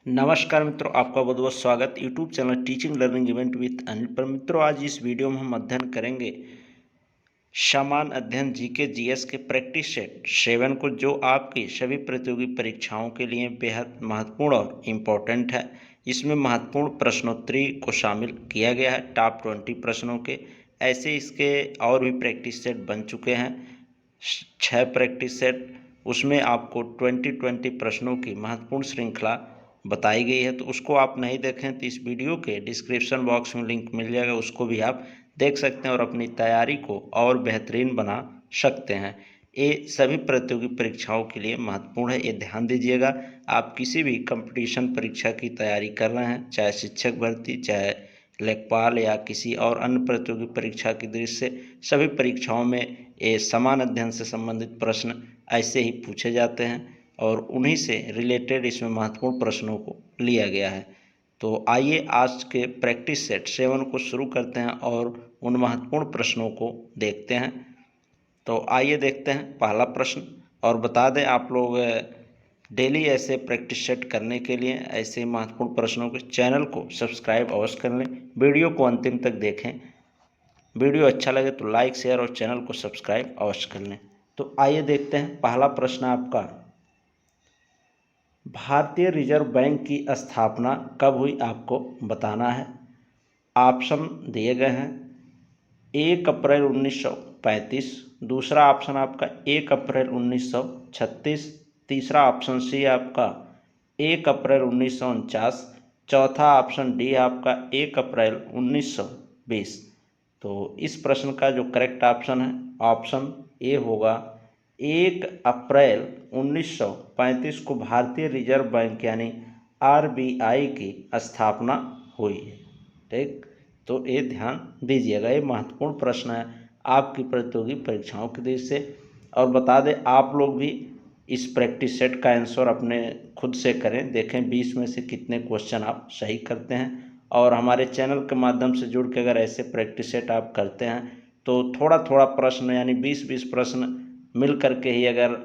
नमस्कार मित्रों, आपका बहुत बहुत स्वागत YouTube channel teaching learning event with Anil पर। मित्रों, आज इस वीडियो में हम अध्ययन करेंगे सामान्य अध्ययन जीके जीएस के प्रैक्टिस सेट 7 को, जो आपकी सभी प्रतियोगी परीक्षाओं के लिए बेहद महत्वपूर्ण और इम्पोर्टेंट है। इसमें महत्वपूर्ण प्रश्नोत्तरी को शामिल किया गया है, टॉप 20 प्रश्नों के। ऐसे इसके और भी प्रैक्टिस सेट बन चुके हैं, 6 प्रैक्टिस सेट। उसमें आपको 20 प्रश्नों की महत्वपूर्ण श्रृंखला बताई गई है। तो उसको आप नहीं देखें तो इस वीडियो के डिस्क्रिप्शन बॉक्स में लिंक मिल जाएगा, उसको भी आप देख सकते हैं और अपनी तैयारी को और बेहतरीन बना सकते हैं। ये सभी प्रतियोगी परीक्षाओं के लिए महत्वपूर्ण है, ये ध्यान दीजिएगा। आप किसी भी कंपटीशन परीक्षा की तैयारी कर रहे हैं, चाहे शिक्षक भर्ती, चाहे लेखपाल या किसी और अन्य प्रतियोगी परीक्षा की दृष्टि से, सभी परीक्षाओं में ये समान अध्ययन से संबंधित प्रश्न ऐसे ही पूछे जाते हैं और उन्हीं से रिलेटेड इसमें महत्वपूर्ण प्रश्नों को लिया गया है। तो आइए आज के प्रैक्टिस सेट 7 को शुरू करते हैं और उन महत्वपूर्ण प्रश्नों को देखते हैं। तो आइए देखते हैं पहला प्रश्न। और बता दें आप लोग डेली ऐसे प्रैक्टिस सेट करने के लिए, ऐसे महत्वपूर्ण प्रश्नों के चैनल को सब्सक्राइब अवश्य कर लें, वीडियो को अंतिम तक देखें। वीडियो अच्छा लगे तो लाइक, शेयर और चैनल को सब्सक्राइब अवश्य कर लें। तो आइए देखते हैं पहला प्रश्न आपका, भारतीय रिजर्व बैंक की स्थापना कब हुई, आपको बताना है। ऑप्शन दिए गए हैं 1 अप्रैल 1935, दूसरा ऑप्शन आपका 1 अप्रैल 1936, तीसरा ऑप्शन सी आपका 1 अप्रैल 1949, चौथा ऑप्शन डी आपका 1 अप्रैल 1920। तो इस प्रश्न का जो करेक्ट ऑप्शन है, ऑप्शन ए होगा 1 अप्रैल 1935 को भारतीय रिजर्व बैंक यानी आरबीआई की स्थापना हुई है। ठीक, तो ये ध्यान दीजिएगा, ये महत्वपूर्ण प्रश्न है आपकी प्रतियोगी परीक्षाओं की दृष्टि से। और बता दें आप लोग भी इस प्रैक्टिस सेट का आंसर अपने खुद से करें, देखें 20 में से कितने क्वेश्चन आप सही करते हैं। और हमारे चैनल के माध्यम से जुड़ के अगर ऐसे प्रैक्टिस सेट आप करते हैं तो थोड़ा थोड़ा प्रश्न यानी 20-20 प्रश्न मिल करके ही अगर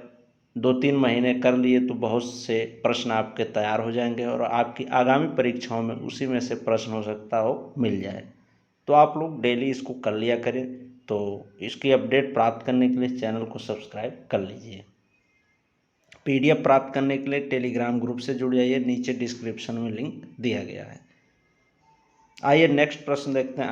2-3 महीने कर लिए तो बहुत से प्रश्न आपके तैयार हो जाएंगे और आपकी आगामी परीक्षाओं में उसी में से प्रश्न हो सकता हो मिल जाए। तो आप लोग डेली इसको कर लिया करें। तो इसकी अपडेट प्राप्त करने के लिए चैनल को सब्सक्राइब कर लीजिए। पीडीएफ प्राप्त करने के लिए टेलीग्राम ग्रुप से जुड़ जाइए, नीचे डिस्क्रिप्शन में लिंक दिया गया है। आइए नेक्स्ट प्रश्न देखते हैं।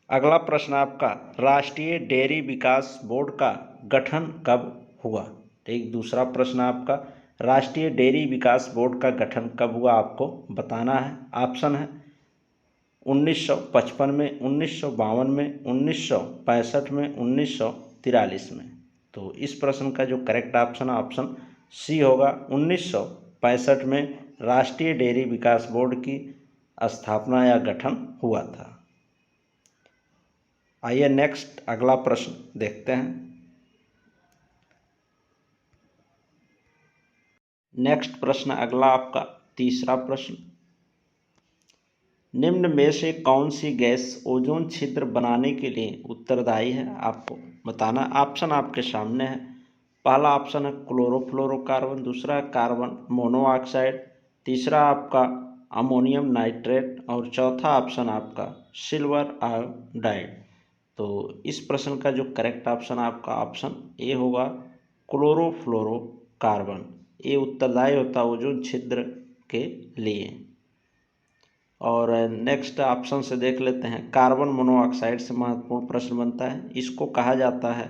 अगला प्रश्न आपका, राष्ट्रीय डेयरी विकास बोर्ड का गठन कब हुआ। ठीक, दूसरा प्रश्न आपका, राष्ट्रीय डेयरी विकास बोर्ड का गठन कब हुआ, आपको बताना है। ऑप्शन है 1955 में, 1952 में, 1965 में, 1943 में। तो इस प्रश्न का जो करेक्ट ऑप्शन है, ऑप्शन सी होगा, 1965 में राष्ट्रीय डेयरी विकास बोर्ड की स्थापना या गठन हुआ था। आइए नेक्स्ट अगला प्रश्न देखते हैं। नेक्स्ट प्रश्न अगला आपका तीसरा प्रश्न, निम्न में से कौन सी गैस ओजोन छिद्र बनाने के लिए उत्तरदायी है, आपको बताना। ऑप्शन आपके सामने है। पहला ऑप्शन है क्लोरोफ्लोरोकार्बन, दूसरा कार्बन मोनोऑक्साइड, तीसरा आपका अमोनियम नाइट्रेट और चौथा ऑप्शन आपका सिल्वर आयोडाइड। तो इस प्रश्न का जो करेक्ट ऑप्शन आपका ऑप्शन ए होगा, क्लोरोफ्लोरोकार्बन। ये उत्तरदायी होता है ओजोन छिद्र के लिए। और नेक्स्ट ऑप्शन से देख लेते हैं, कार्बन मोनोऑक्साइड से महत्वपूर्ण प्रश्न बनता है। इसको कहा जाता है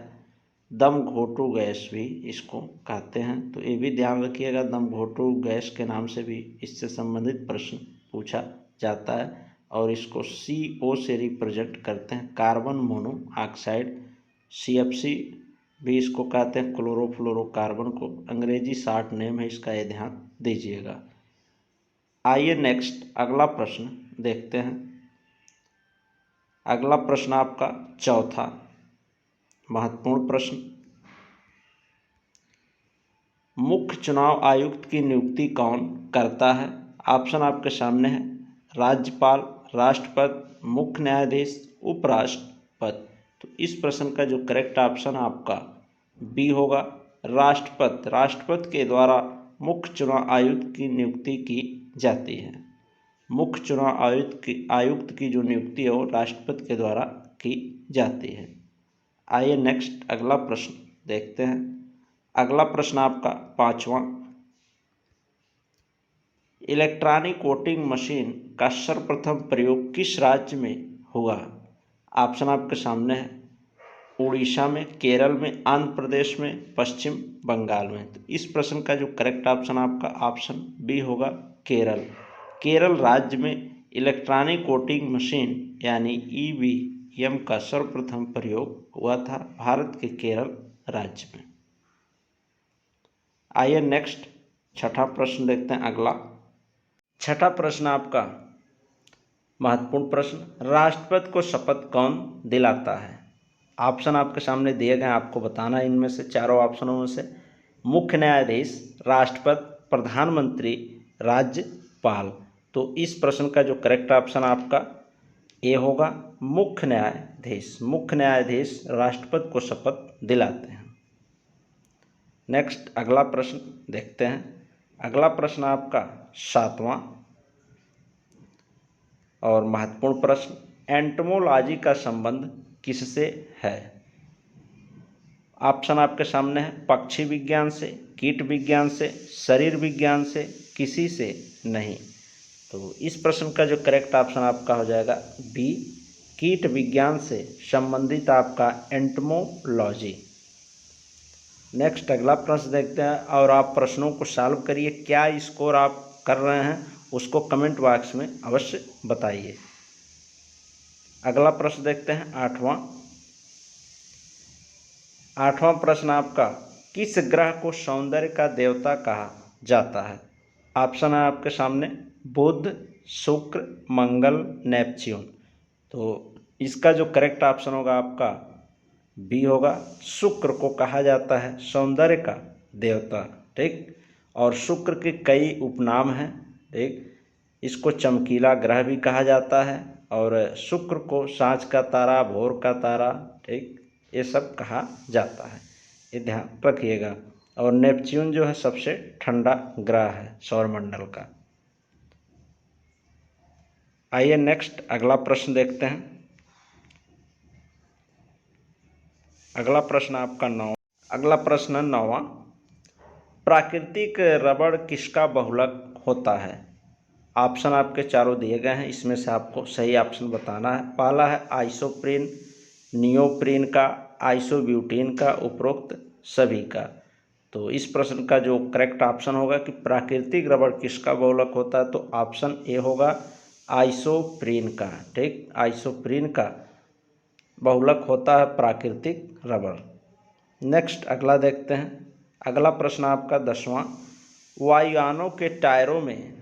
दम घोटू गैस भी इसको कहते हैं। तो ये भी ध्यान रखिएगा, दम घोटू गैस के नाम से भी इससे संबंधित प्रश्न पूछा जाता है। और इसको CO से रिप्रेजेंट करते हैं, कार्बन मोनोऑक्साइड। CFC भी इसको कहते हैं, क्लोरोफ्लोरोकार्बन को अंग्रेजी शॉर्ट नेम है इसका, ये ध्यान दीजिएगा। आइए नेक्स्ट अगला प्रश्न देखते हैं। अगला प्रश्न आपका चौथा महत्वपूर्ण प्रश्न, मुख्य चुनाव आयुक्त की नियुक्ति कौन करता है। ऑप्शन आपके सामने है, राज्यपाल, राष्ट्रपति, मुख्य न्यायाधीश, उपराष्ट्रपति। तो इस प्रश्न का जो करेक्ट ऑप्शन आपका बी होगा, राष्ट्रपति। राष्ट्रपति के द्वारा मुख्य चुनाव आयुक्त की नियुक्ति की जाती है। मुख्य चुनाव आयुक्त की जो नियुक्ति है वो राष्ट्रपति के द्वारा की जाती है। आइए नेक्स्ट अगला प्रश्न देखते हैं। अगला प्रश्न आपका 5वां, इलेक्ट्रॉनिक वोटिंग मशीन का सर्वप्रथम प्रयोग किस राज्य में हुआ? ऑप्शन आपके सामने है, उड़ीसा में, केरल में, आंध्र प्रदेश में, पश्चिम बंगाल में। तो इस प्रश्न का जो करेक्ट ऑप्शन आपका ऑप्शन बी होगा, केरल। केरल राज्य में इलेक्ट्रॉनिक वोटिंग मशीन यानी ईवीएम का सर्वप्रथम प्रयोग हुआ था, भारत के केरल राज्य में। आइए नेक्स्ट छठा प्रश्न देखते हैं। अगला छठा प्रश्न आपका महत्वपूर्ण प्रश्न, राष्ट्रपति को शपथ कौन दिलाता है? ऑप्शन आपके सामने दिए गए, आपको बताना है इनमें से चारों ऑप्शनों में से। मुख्य न्यायाधीश, राष्ट्रपति, प्रधानमंत्री, राज्यपाल। तो इस प्रश्न का जो करेक्ट ऑप्शन आपका ए होगा, मुख्य न्यायाधीश। मुख्य न्यायाधीश राष्ट्रपति को शपथ दिलाते हैं। नेक्स्ट अगला प्रश्न देखते हैं। अगला प्रश्न आपका 7वां और महत्वपूर्ण प्रश्न, एंटोमोलॉजी का संबंध किससे है? ऑप्शन आपके सामने है, पक्षी विज्ञान से, कीट विज्ञान से, शरीर विज्ञान से, किसी से नहीं। तो इस प्रश्न का जो करेक्ट ऑप्शन आपका हो जाएगा बी, कीट विज्ञान से संबंधित आपका एंटोमोलॉजी। नेक्स्ट अगला प्रश्न देखते हैं और आप प्रश्नों को सॉल्व करिए। क्या स्कोर आप कर रहे हैं उसको कमेंट बॉक्स में अवश्य बताइए। अगला प्रश्न देखते हैं 8वां प्रश्न आपका, किस ग्रह को सौंदर्य का देवता कहा जाता है? ऑप्शन है आपके सामने, बुध, शुक्र, मंगल, नेपच्यून। तो इसका जो करेक्ट ऑप्शन होगा आपका बी होगा, शुक्र को कहा जाता है सौंदर्य का देवता। ठीक, और शुक्र के कई उपनाम हैं। ठीक, इसको चमकीला ग्रह भी कहा जाता है और शुक्र को सांझ का तारा, भोर का तारा, ठीक, ये सब कहा जाता है, ये ध्यान रखिएगा। और नेपच्यून जो है सबसे ठंडा ग्रह है सौरमंडल का। आइए नेक्स्ट अगला प्रश्न देखते हैं। अगला प्रश्न आपका 9वां, प्राकृतिक रबड़ किसका बहुलक होता है? ऑप्शन आपके चारों दिए गए हैं, इसमें से आपको सही ऑप्शन बताना है। पहला है आइसोप्रीन, नियोप्रीन का, आइसोब्यूटीन का, उपरोक्त सभी का। तो इस प्रश्न का जो करेक्ट ऑप्शन होगा कि प्राकृतिक रबड़ किसका बहुलक होता है, तो ऑप्शन ए होगा आइसोप्रीन का। ठीक, आइसोप्रीन का बहुलक होता है प्राकृतिक रबड़। नेक्स्ट अगला देखते हैं। अगला प्रश्न आपका 10वां, वायुयानों के टायरों में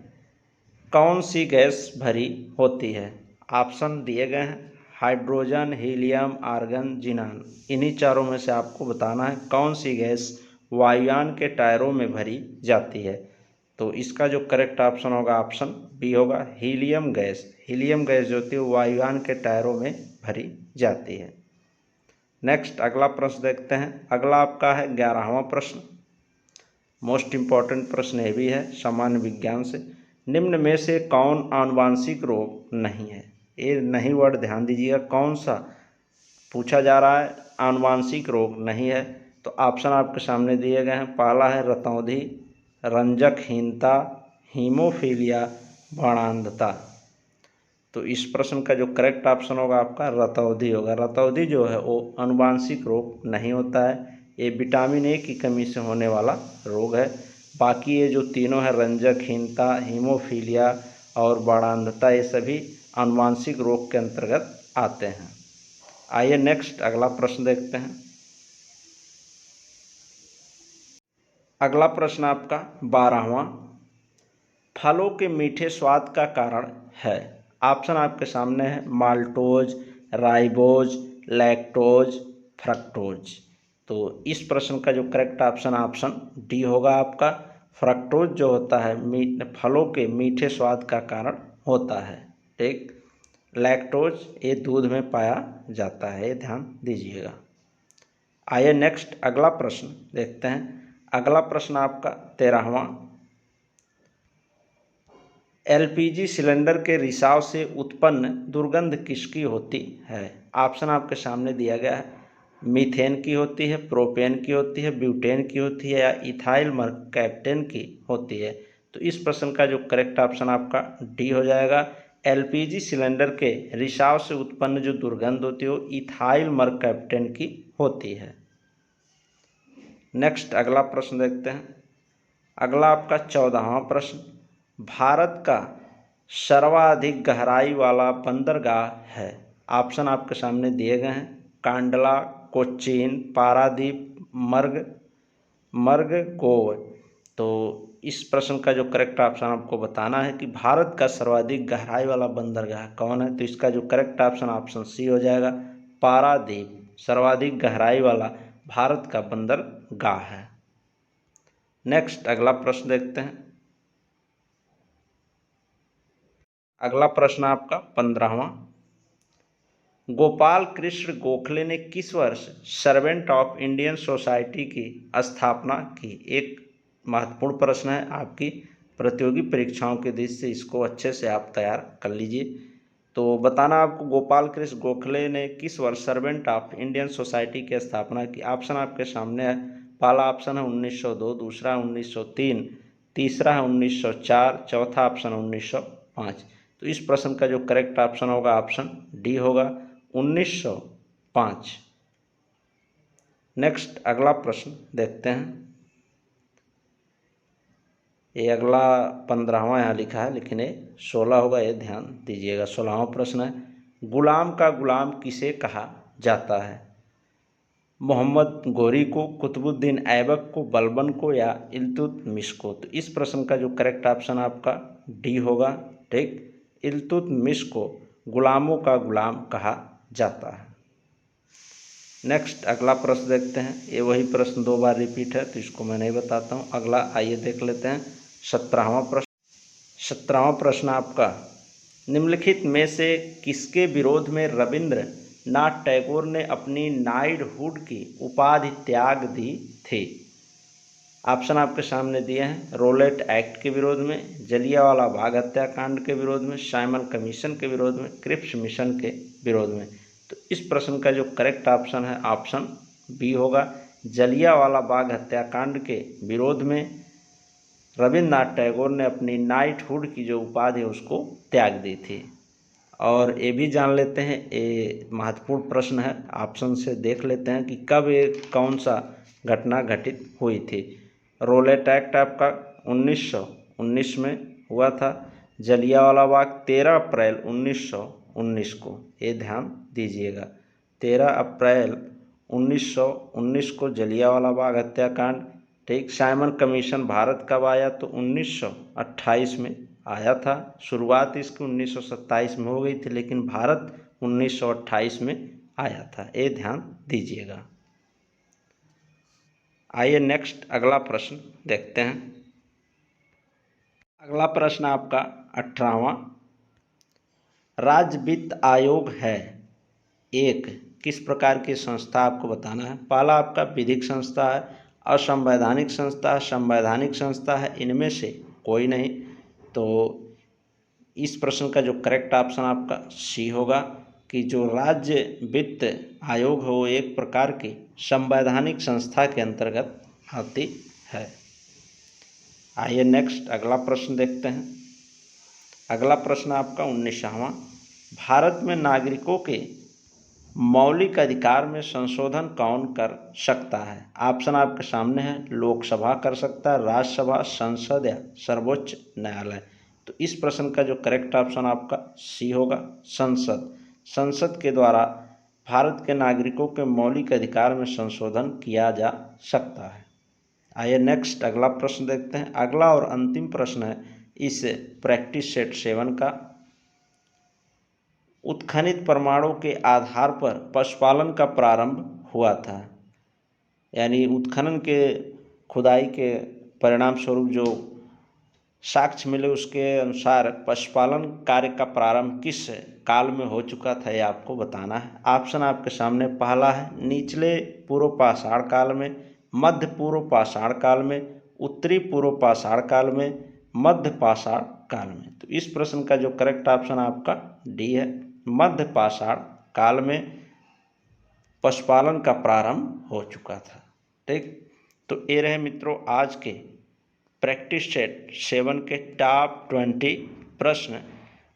कौन सी गैस भरी होती है? ऑप्शन दिए गए हैं, हाइड्रोजन, हीलियम, आर्गन, जिनान। इन्हीं चारों में से आपको बताना है कौन सी गैस वायुयान के टायरों में भरी जाती है। तो इसका जो करेक्ट ऑप्शन होगा ऑप्शन बी होगा, हीलियम गैस। हीलियम गैस जो होती है वायुयान के टायरों में भरी जाती है। नेक्स्ट अगला प्रश्न देखते हैं। अगला आपका है 11वां प्रश्न, मोस्ट इम्पॉर्टेंट प्रश्न ये भी है सामान्य विज्ञान से। निम्न में से कौन आनुवांशिक रोग नहीं है? ये नहीं वर्ड ध्यान दीजिएगा, कौन सा पूछा जा रहा है आनुवांशिक रोग नहीं है। तो ऑप्शन आपके सामने दिए गए हैं। पहला है रतौंधी, रंजकहीनता, हीमोफीलिया, बाणांधता। तो इस प्रश्न का जो करेक्ट ऑप्शन होगा आपका रतौंधी होगा। रतौंधी जो है वो आनुवांशिक रोग नहीं होता है, ये विटामिन ए की कमी से होने वाला रोग है। बाकी ये जो तीनों है रंजकहीनता, हीमोफीलिया और बाणांधता, ये सभी आनुवांशिक रोग के अंतर्गत आते हैं। आइए नेक्स्ट अगला प्रश्न देखते हैं। अगला प्रश्न आपका 12वां, फलों के मीठे स्वाद का कारण है। ऑप्शन आपके सामने है, माल्टोज, राइबोज, लैक्टोज, फ्रक्टोज। तो इस प्रश्न का जो करेक्ट ऑप्शन डी होगा आपका, फ्रक्टोज जो होता है फलों के मीठे स्वाद का कारण होता है। ठीक, लैक्टोज ये दूध में पाया जाता है, ध्यान दीजिएगा। आइए नेक्स्ट अगला प्रश्न देखते हैं। अगला प्रश्न आपका 13वां, एलपीजी सिलेंडर के रिसाव से उत्पन्न दुर्गंध किसकी होती है? ऑप्शन आपके सामने दिया गया है। मीथेन की होती है, प्रोपेन की होती है, ब्यूटेन की होती है या इथाइल मर्कैप्टेन की होती है? तो इस प्रश्न का जो करेक्ट ऑप्शन आपका डी हो जाएगा। एलपीजी सिलेंडर के रिसाव से उत्पन्न जो दुर्गंध होती है वो इथाइल मर्कैप्टेन की होती है। नेक्स्ट अगला प्रश्न देखते हैं। अगला आपका 14वां प्रश्न, भारत का सर्वाधिक गहराई वाला बंदरगाह है? ऑप्शन आपके सामने दिए गए हैं। कांडला, कोचीन, पारादीप, मर्गोव। तो इस प्रश्न का जो करेक्ट ऑप्शन आपको बताना है कि भारत का सर्वाधिक गहराई वाला बंदरगाह कौन है? तो इसका जो करेक्ट ऑप्शन सी हो जाएगा, पारादीप सर्वाधिक गहराई वाला भारत का बंदरगाह है। नेक्स्ट अगला प्रश्न देखते हैं। अगला प्रश्न आपका 15वां, गोपाल कृष्ण गोखले ने किस वर्ष सर्वेंट ऑफ इंडियन सोसाइटी की स्थापना की? एक महत्वपूर्ण प्रश्न है, आपकी प्रतियोगी परीक्षाओं के दृष्टि से इसको अच्छे से आप तैयार कर लीजिए। तो बताना आपको गोपाल कृष्ण गोखले ने किस वर्ष सर्वेंट ऑफ इंडियन सोसाइटी की स्थापना की? ऑप्शन आपके सामने है। पहला ऑप्शन है 1902, दूसरा 1903, तीसरा है 1904, चौथा ऑप्शन 1905। तो इस प्रश्न का जो करेक्ट ऑप्शन होगा ऑप्शन डी होगा, 1905। नेक्स्ट अगला प्रश्न देखते हैं। ये अगला 15वां यहाँ लिखा है, लेकिन ये 16 होगा, ये ध्यान दीजिएगा। 16वां प्रश्न है, गुलाम का गुलाम किसे कहा जाता है? मोहम्मद गोरी को, कुतुबुद्दीन ऐबक को, बलबन को या इल्तुतमिश को? तो इस प्रश्न का जो करेक्ट ऑप्शन आपका डी होगा। ठीक, इल्तुतमिश को गुलामों का गुलाम कहा जाता है। नेक्स्ट अगला प्रश्न देखते हैं। ये वही प्रश्न 2 बार रिपीट है, तो इसको मैं नहीं बताता हूँ। अगला आइए देख लेते हैं 17वां प्रश्न। 17वां प्रश्न आपका, निम्नलिखित में से किसके विरोध में रविंद्रनाथ टैगोर ने अपनी नाइटहुड की उपाधि त्याग दी थी? ऑप्शन आपके सामने दिए हैं। रोलेट एक्ट के विरोध में, जलियांवाला बाग हत्याकांड के विरोध में, साइमन कमीशन के विरोध में, क्रिप्स मिशन के विरोध में? तो इस प्रश्न का जो करेक्ट ऑप्शन है ऑप्शन बी होगा। जलियांवाला बाग हत्याकांड के विरोध में रविंद्रनाथ टैगोर ने अपनी नाइटहुड की जो उपाधि है उसको त्याग दी थी। और ये भी जान लेते हैं, ये महत्वपूर्ण प्रश्न है, ऑप्शन से देख लेते हैं कि कब ये कौन सा घटना घटित हुई थी। रोलेट एक्ट आपका 1919 में हुआ था। जलियांवाला बाग 13 अप्रैल 1919 को, ये ध्यान दीजिएगा। 13 अप्रैल 1919 को जलियांवाला बाग हत्याकांड। ठीक, साइमन कमीशन भारत कब आया? तो 1928 में आया था। शुरुआत इसकी 1927 में हो गई थी, लेकिन भारत 1928 में आया था, ये ध्यान दीजिएगा। आइए नेक्स्ट अगला प्रश्न देखते हैं। अगला प्रश्न आपका 18वां, राज्य वित्त आयोग है एक किस प्रकार की संस्था? आपको बताना है। पहला आपका विधिक संस्था है, असंवैधानिक संस्था है, संवैधानिक संस्था है, इनमें से कोई नहीं। तो इस प्रश्न का जो करेक्ट ऑप्शन आपका सी होगा कि जो राज्य वित्त आयोग है वो एक प्रकार की संवैधानिक संस्था के अंतर्गत आती है। आइए नेक्स्ट अगला प्रश्न देखते हैं। अगला प्रश्न आपका 19वां, भारत में नागरिकों के मौलिक अधिकार में संशोधन कौन कर सकता है? ऑप्शन आपके सामने है। लोकसभा कर सकता है, राज्यसभा, संसद या सर्वोच्च न्यायालय? तो इस प्रश्न का जो करेक्ट ऑप्शन आपका सी होगा, संसद। संसद के द्वारा भारत के नागरिकों के मौलिक अधिकार में संशोधन किया जा सकता है। आइए नेक्स्ट अगला प्रश्न देखते हैं। अगला और अंतिम प्रश्न है इस प्रैक्टिस सेट 7 का, उत्खनित प्रमाणों के आधार पर पशुपालन का प्रारंभ हुआ था। यानी उत्खनन के खुदाई के परिणाम स्वरूप जो साक्ष्य मिले उसके अनुसार पशुपालन कार्य का प्रारंभ किस काल में हो चुका था, ये आपको बताना है। ऑप्शन आपके सामने, पहला है निचले पूर्व पाषाण काल में, मध्य पूर्व पाषाण काल में, उत्तरी पूर्व पाषाण काल में, मध्य पाषाण काल में। तो इस प्रश्न का जो करेक्ट ऑप्शन आपका डी है, मध्य पाषाण काल में पशुपालन का प्रारंभ हो चुका था। ठीक, तो ये रहे मित्रों आज के प्रैक्टिस सेट 7 के टॉप 20 प्रश्न।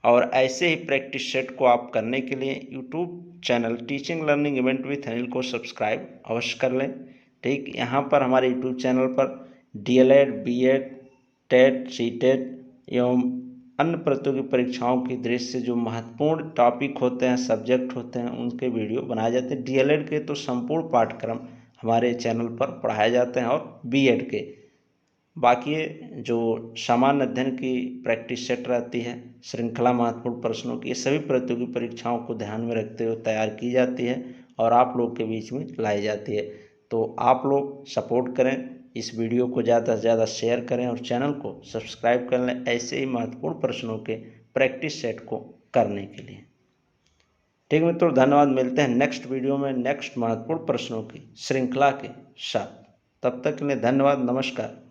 और ऐसे ही प्रैक्टिस सेट को आप करने के लिए YouTube channel teaching learning event with Anil को सब्सक्राइब अवश्य कर लें। ठीक, यहाँ पर हमारे यूट्यूब चैनल पर DLED, BEd, टेट, CTET एवं अन्य प्रतियोगी परीक्षाओं की दृष्टि से जो महत्वपूर्ण टॉपिक होते हैं, सब्जेक्ट होते हैं, उनके वीडियो बनाए जाते हैं। DLED के तो संपूर्ण पाठ्यक्रम हमारे चैनल पर पढ़ाए जाते हैं और BEd के बाकी जो सामान्य अध्ययन की प्रैक्टिस सेट रहती है, श्रृंखला महत्वपूर्ण प्रश्नों की, ये सभी प्रतियोगी परीक्षाओं को ध्यान में रखते हुए तैयार की जाती है और आप लोग के बीच में लाई जाती है। तो आप लोग सपोर्ट करें, इस वीडियो को ज़्यादा से ज़्यादा शेयर करें और चैनल को सब्सक्राइब कर लें ऐसे ही महत्वपूर्ण प्रश्नों के प्रैक्टिस सेट को करने के लिए। ठीक मित्रों, धन्यवाद। मिलते हैं नेक्स्ट वीडियो में नेक्स्ट महत्वपूर्ण प्रश्नों की श्रृंखला के साथ। तब तक के लिए धन्यवाद, नमस्कार।